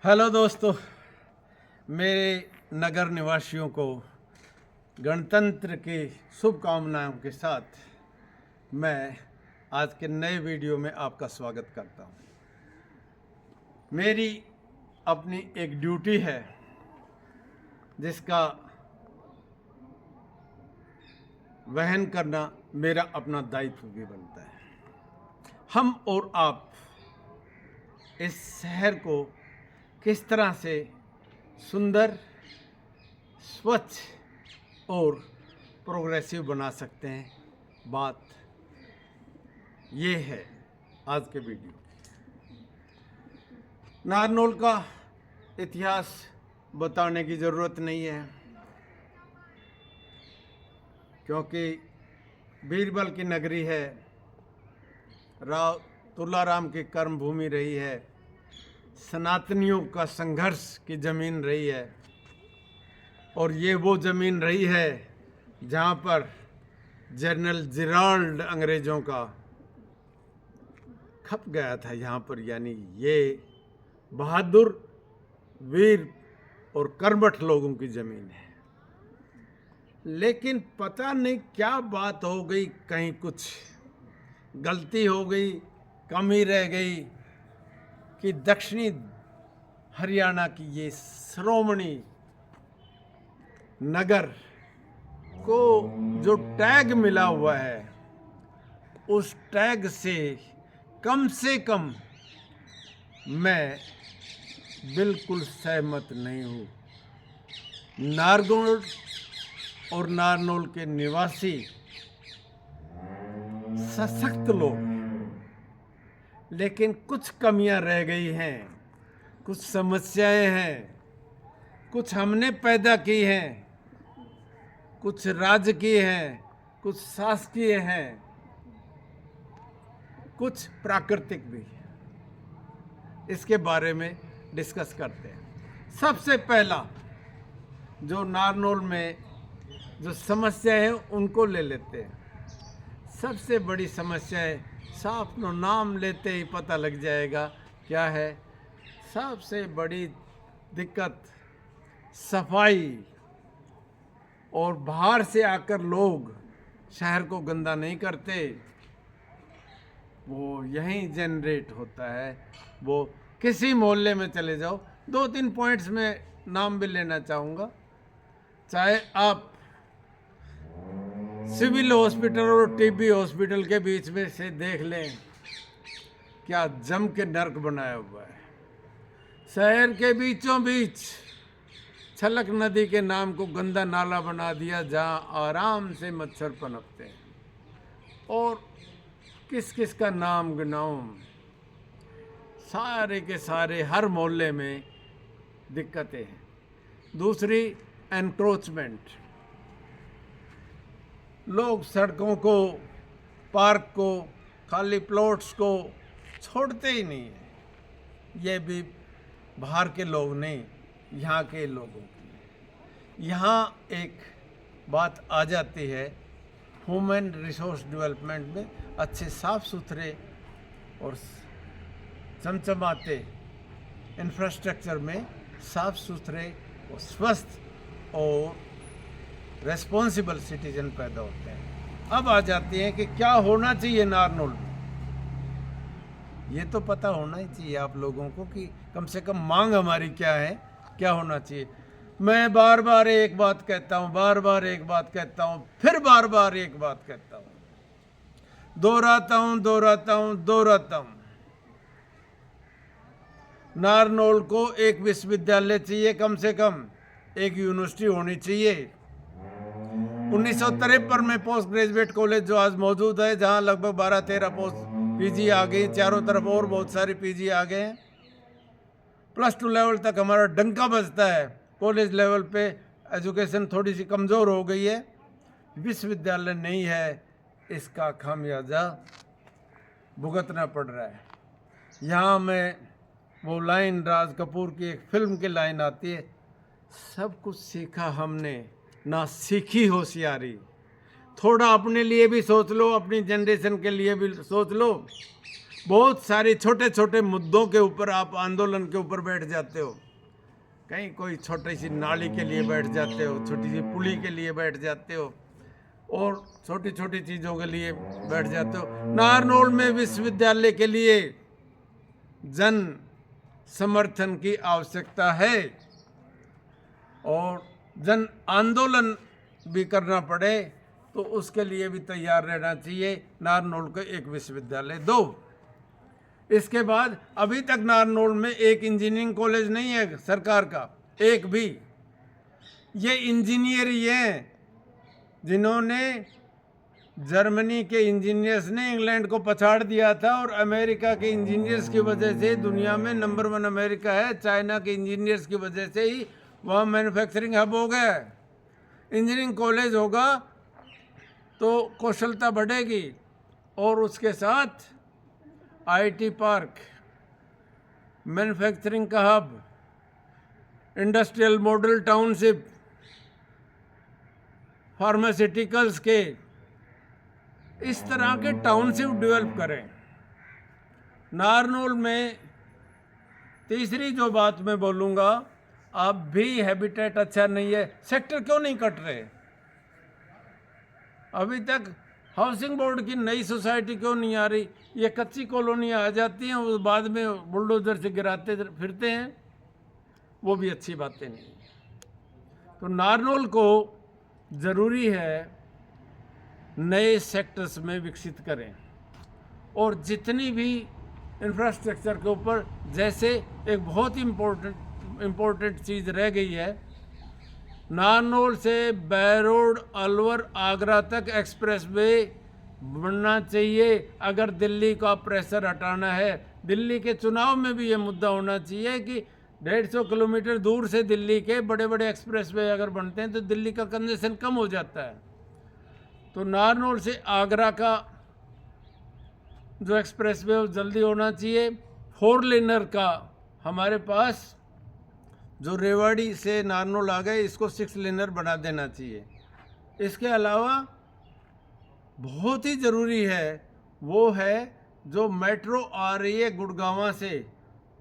Hello दोस्तों, मेरे नगर निवासियों को गणतंत्र की शुभकामनाओं के साथ मैं आज के नए वीडियो में आपका स्वागत करता हूं। मेरी अपनी एक ड्यूटी है जिसका वहन करना मेरा अपना दायित्व भी बनता है। हम और आप इस शहर को किस तरह से सुंदर, स्वच्छ और प्रोग्रेसिव बना सकते हैं, बात ये है आज के वीडियो। नारनौल का इतिहास बताने की ज़रूरत नहीं है, क्योंकि बीरबल की नगरी है, राव तुलाराम की कर्मभूमि रही है, सनातनियों का संघर्ष की ज़मीन रही है, और ये वो ज़मीन रही है जहाँ पर जनरल जिराल्ड अंग्रेज़ों का खप गया था यहाँ पर। यानी ये बहादुर, वीर और कर्मठ लोगों की ज़मीन है। लेकिन पता नहीं क्या बात हो गई, कहीं कुछ गलती हो गई, कमी रह गई कि दक्षिणी हरियाणा की ये श्रोमणी नगर को जो टैग मिला हुआ है, उस टैग से कम मैं बिल्कुल सहमत नहीं हूँ। नारनौल और नारनौल के निवासी सशक्त लोग, लेकिन कुछ कमियां रह गई हैं, कुछ समस्याएं हैं, कुछ हमने पैदा की हैं, कुछ राजकीय हैं, कुछ शासकीय हैं, कुछ प्राकृतिक भी। इसके बारे में डिस्कस करते हैं। सबसे पहला जो नारनौल में जो समस्या है उनको ले लेते हैं। सबसे बड़ी समस्या है, साफ नाम लेते ही पता लग जाएगा क्या है। सबसे बड़ी दिक्कत सफाई, और बाहर से आकर लोग शहर को गंदा नहीं करते, वो यहीं जनरेट होता है। वो किसी मोहल्ले में चले जाओ, 2-3 पॉइंट्स में नाम भी लेना चाहूँगा। चाहे आप सिविल हॉस्पिटल और टीबी हॉस्पिटल के बीच में से देख लें, क्या जम के नर्क बनाया हुआ है। शहर के बीचों बीच छलक नदी के नाम को गंदा नाला बना दिया, जहां आराम से मच्छर पनपते हैं। और किस किस का नाम गिनाऊं, सारे के सारे हर मोहल्ले में दिक्कतें हैं। दूसरी, एनक्रोचमेंट। लोग सड़कों को, पार्क को, खाली प्लॉट्स को छोड़ते ही नहीं है। ये भी बाहर के लोग नहीं, यहाँ के लोगों की। यहाँ एक बात आ जाती है ह्यूमन रिसोर्स डेवलपमेंट में, अच्छे साफ सुथरे और चमचमाते इंफ्रास्ट्रक्चर में साफ सुथरे और स्वस्थ और रेस्पॉन्सिबल सिटीजन पैदा होते हैं। अब आ जाती हैं कि क्या होना चाहिए नारनौल में। ये तो पता होना ही चाहिए आप लोगों को कि कम से कम मांग हमारी क्या है, क्या होना चाहिए। मैं बार बार एक बात कहता हूँ, बार बार एक बात कहता हूँ, फिर बार बार एक बात कहता हूँ, दोहराता हूँ। नारनौल को एक विश्वविद्यालय चाहिए, कम से कम एक यूनिवर्सिटी होनी चाहिए। 1953 में पोस्ट ग्रेजुएट कॉलेज जो आज मौजूद है, जहां लगभग 12-13 पोस्ट पीजी आ गई, चारों तरफ और बहुत सारे पीजी आ गए हैं। +2 लेवल तक हमारा डंका बजता है। कॉलेज लेवल पे एजुकेशन थोड़ी सी कमज़ोर हो गई है। विश्वविद्यालय नहीं है, इसका खामियाजा भुगतना पड़ रहा है। यहाँ में वो लाइन, राज कपूर की एक फिल्म की लाइन आती है, सब कुछ सीखा हमने, ना सीखी होशियारी। थोड़ा अपने लिए भी सोच लो, अपनी जनरेशन के लिए भी सोच लो। बहुत सारे छोटे छोटे मुद्दों के ऊपर आप आंदोलन के ऊपर बैठ जाते हो। कहीं कोई छोटी सी नाली के लिए बैठ जाते हो, छोटी सी पुली के लिए बैठ जाते हो, और छोटी छोटी चीज़ों के लिए बैठ जाते हो। नारनौल में विश्वविद्यालय के लिए जन समर्थन की आवश्यकता है और जन आंदोलन भी करना पड़े तो उसके लिए भी तैयार रहना चाहिए। नारनौल को एक विश्वविद्यालय दो। इसके बाद अभी तक नारनौल में एक इंजीनियरिंग कॉलेज नहीं है सरकार का, एक भी। ये इंजीनियर ही हैं जिन्होंने, जर्मनी के इंजीनियर्स ने इंग्लैंड को पछाड़ दिया था और अमेरिका के इंजीनियर्स की वजह से दुनिया में नंबर 1 अमेरिका है। चाइना के इंजीनियर्स की वजह से ही वहाँ मैन्युफैक्चरिंग हब हो गया है। इंजीनियरिंग कॉलेज होगा तो कौशलता बढ़ेगी और उसके साथ आईटी पार्क, मैन्युफैक्चरिंग का hub, industrial model township, pharmaceuticals के, इस तरह के टाउनशिप डेवलप करें। नारनौल में तीसरी जो बात मैं बोलूँगा, अब भी हैबिटेट अच्छा नहीं है। सेक्टर क्यों नहीं कट रहे? अभी तक हाउसिंग बोर्ड की नई सोसाइटी क्यों नहीं आ रही? ये कच्ची कॉलोनियाँ आ जाती हैं, उस बाद में बुलडोजर से गिराते फिरते हैं, वो भी अच्छी बातें नहीं। तो नारनौल को ज़रूरी है नए सेक्टर्स में विकसित करें और जितनी भी इंफ्रास्ट्रक्चर के ऊपर, जैसे एक बहुत इम्पोर्टेंट चीज़ रह गई है, नारनौल से बैरोड, अलवर, आगरा तक एक्सप्रेसवे बनना चाहिए। अगर दिल्ली का प्रेशर हटाना है, दिल्ली के चुनाव में भी ये मुद्दा होना चाहिए कि 150 किलोमीटर दूर से दिल्ली के बड़े बड़े एक्सप्रेसवे अगर बनते हैं तो दिल्ली का कंजेशन कम हो जाता है। तो नारनौल से आगरा का जो एक्सप्रेसवे वो जल्दी होना चाहिए। 4 लेनर का हमारे पास जो रेवाड़ी से नारनौल आ गए, इसको 6 लेनर बना देना चाहिए। इसके अलावा बहुत ही ज़रूरी है वो है जो मेट्रो आ रही है गुड़गांव से,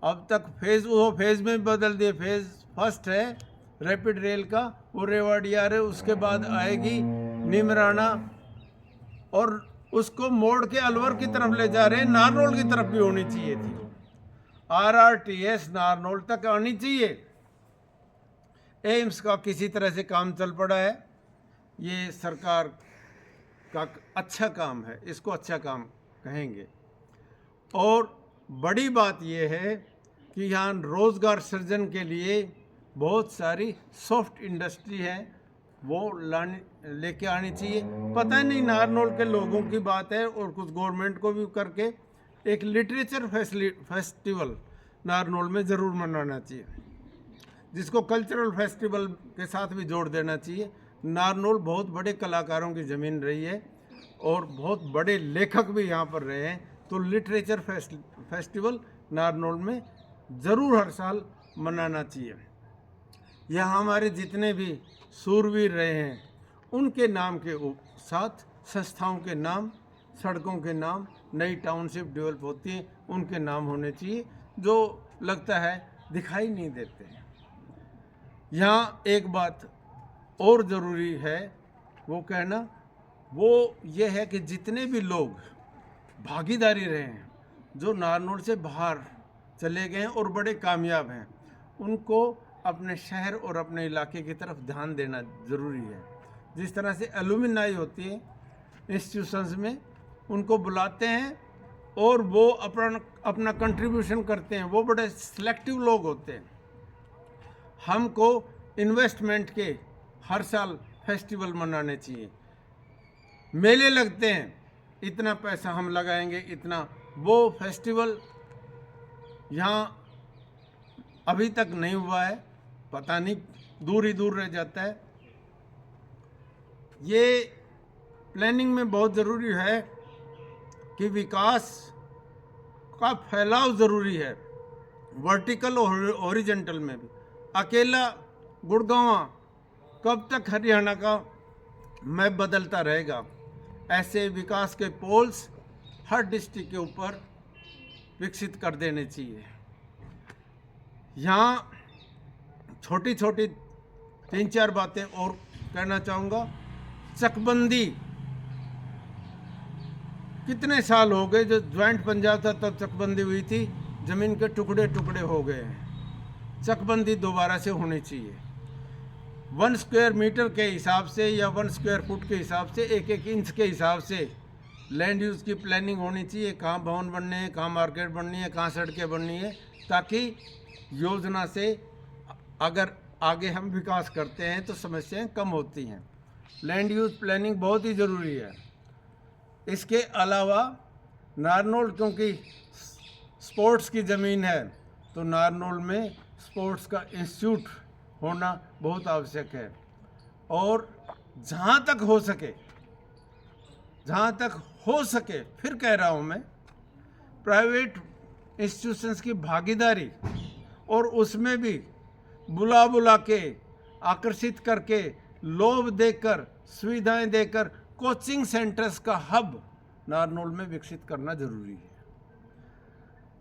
अब तक फेज़ में बदल दिए। फेज़ फर्स्ट है रैपिड रेल का, वो रेवाड़ी आ रहे, उसके बाद आएगी निमराना और उसको मोड़ के अलवर की तरफ ले जा रहे हैं। नारनौल की तरफ भी होनी चाहिए थी। RRTS नारनौल तक आनी चाहिए। एम्स का किसी तरह से काम चल पड़ा है, ये सरकार का अच्छा काम है, इसको अच्छा काम कहेंगे। और बड़ी बात यह है कि यहाँ रोज़गार सृजन के लिए बहुत सारी सॉफ्ट इंडस्ट्री है, वो लेके आनी चाहिए। पता नहीं नारनौल के लोगों की बात है और कुछ गवर्नमेंट को भी करके एक लिटरेचर फेस्टिवल नारनौल में ज़रूर मनाना चाहिए, जिसको कल्चरल फेस्टिवल के साथ भी जोड़ देना चाहिए। नारनौल बहुत बड़े कलाकारों की ज़मीन रही है और बहुत बड़े लेखक भी यहाँ पर रहे हैं, तो लिटरेचर फेस्टिवल नारनौल में ज़रूर हर साल मनाना चाहिए। यहाँ हमारे जितने भी सूरवीर रहे हैं उनके नाम के साथ संस्थाओं के नाम, सड़कों के नाम, नई टाउनशिप डेवलप होती है उनके नाम होने चाहिए, जो लगता है दिखाई नहीं देते हैं। यहाँ एक बात और ज़रूरी है वो कहना, वो ये है कि जितने भी लोग भागीदारी रहे हैं, जो नारनौल से बाहर चले गए हैं और बड़े कामयाब हैं, उनको अपने शहर और अपने इलाके की तरफ ध्यान देना ज़रूरी है। जिस तरह से एलुमिनाई होती है इंस्टीट्यूशंस में, उनको बुलाते हैं और वो अपना कंट्रीब्यूशन करते हैं, वो बड़े सिलेक्टिव लोग होते हैं। हमको इन्वेस्टमेंट के हर साल फेस्टिवल मनाने चाहिए। मेले लगते हैं, इतना पैसा हम लगाएंगे, इतना, वो फेस्टिवल यहाँ अभी तक नहीं हुआ है, पता नहीं दूर ही दूर रह जाता है। ये प्लानिंग में बहुत ज़रूरी है कि विकास का फैलाव ज़रूरी है, वर्टिकल और हॉरिजॉन्टल में भी। अकेला गुड़गांव कब तक हरियाणा का मैप बदलता रहेगा? ऐसे विकास के पोल्स हर डिस्ट्रिक्ट के ऊपर विकसित कर देने चाहिए। यहाँ छोटी छोटी 3-4 बातें और कहना चाहूँगा। चकबंदी, कितने साल हो गए, जो ज्वाइंट पंजाब था तब चकबंदी हुई थी, ज़मीन के टुकड़े टुकड़े हो गए हैं। चकबंदी दोबारा से होनी चाहिए। 1 स्क्वायर मीटर के हिसाब से या 1 स्क्वायर फुट के हिसाब से, 1-1 इंच के हिसाब से लैंड यूज़ की प्लानिंग होनी चाहिए। कहाँ भवन बनने हैं, कहाँ मार्केट बननी है, कहाँ सड़कें बननी है, ताकि योजना से अगर आगे हम विकास करते हैं तो समस्याएं कम होती हैं। लैंड यूज़ प्लानिंग बहुत ही ज़रूरी है। इसके अलावा नारनौल, क्योंकि स्पोर्ट्स की ज़मीन है, तो नारनौल में स्पोर्ट्स का इंस्टीट्यूट होना बहुत आवश्यक है। और जहाँ तक हो सके, फिर कह रहा हूँ मैं, प्राइवेट इंस्टीट्यूशंस की भागीदारी, और उसमें भी बुला के, आकर्षित करके, लोभ देकर, सुविधाएं देकर कोचिंग सेंटर्स का हब नारनौल में विकसित करना जरूरी है।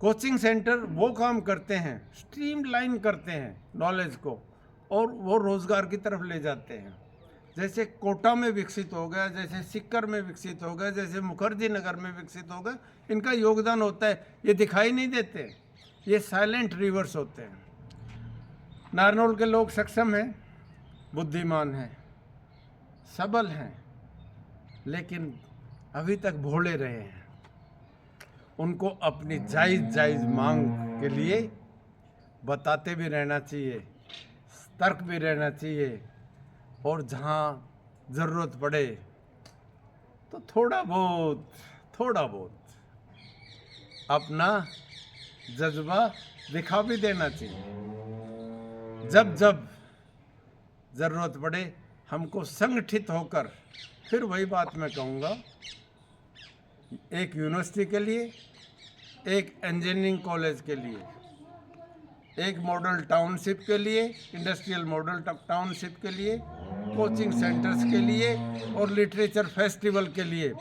कोचिंग सेंटर वो काम करते हैं, स्ट्रीमलाइन करते हैं नॉलेज को, और वो रोज़गार की तरफ ले जाते हैं। जैसे कोटा में विकसित हो गया, जैसे सिक्कर में विकसित हो गया, जैसे मुखर्जी नगर में विकसित हो गया। इनका योगदान होता है, ये दिखाई नहीं देते, ये साइलेंट रिवर्स होते हैं। नारनौल के लोग सक्षम हैं, बुद्धिमान हैं, सबल हैं, लेकिन अभी तक भोले रहे हैं। उनको अपनी जायज़ मांग के लिए बताते भी रहना चाहिए, सतर्क भी रहना चाहिए, और जहाँ ज़रूरत पड़े तो थोड़ा बहुत अपना जज्बा दिखा भी देना चाहिए। जब ज़रूरत पड़े हमको संगठित होकर, फिर वही बात मैं कहूँगा, एक यूनिवर्सिटी के लिए, एक इंजीनियरिंग कॉलेज के लिए, एक मॉडल टाउनशिप के लिए, इंडस्ट्रियल मॉडल टाउनशिप के लिए, कोचिंग सेंटर्स के लिए, और लिटरेचर फेस्टिवल के लिए,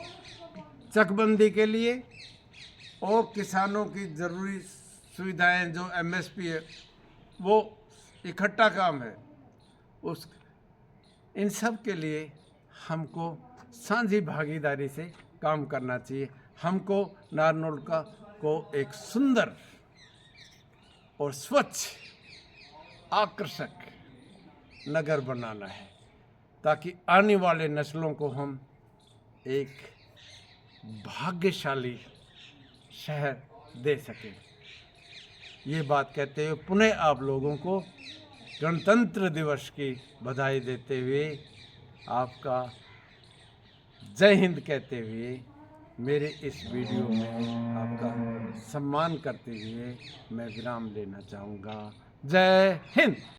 चकबंदी के लिए, और किसानों की ज़रूरी सुविधाएं जो MSP है, वो इकट्ठा काम है, इन सब के लिए हमको साझी भागीदारी से काम करना चाहिए। हमको नारनौल को एक सुंदर और स्वच्छ, आकर्षक नगर बनाना है, ताकि आने वाले नस्लों को हम एक भाग्यशाली शहर दे सकें। ये बात कहते हुए पुनः आप लोगों को गणतंत्र दिवस की बधाई देते हुए, आपका जय हिंद कहते हुए, मेरे इस वीडियो में आपका सम्मान करते हुए मैं विराम लेना चाहूँगा। जय हिंद।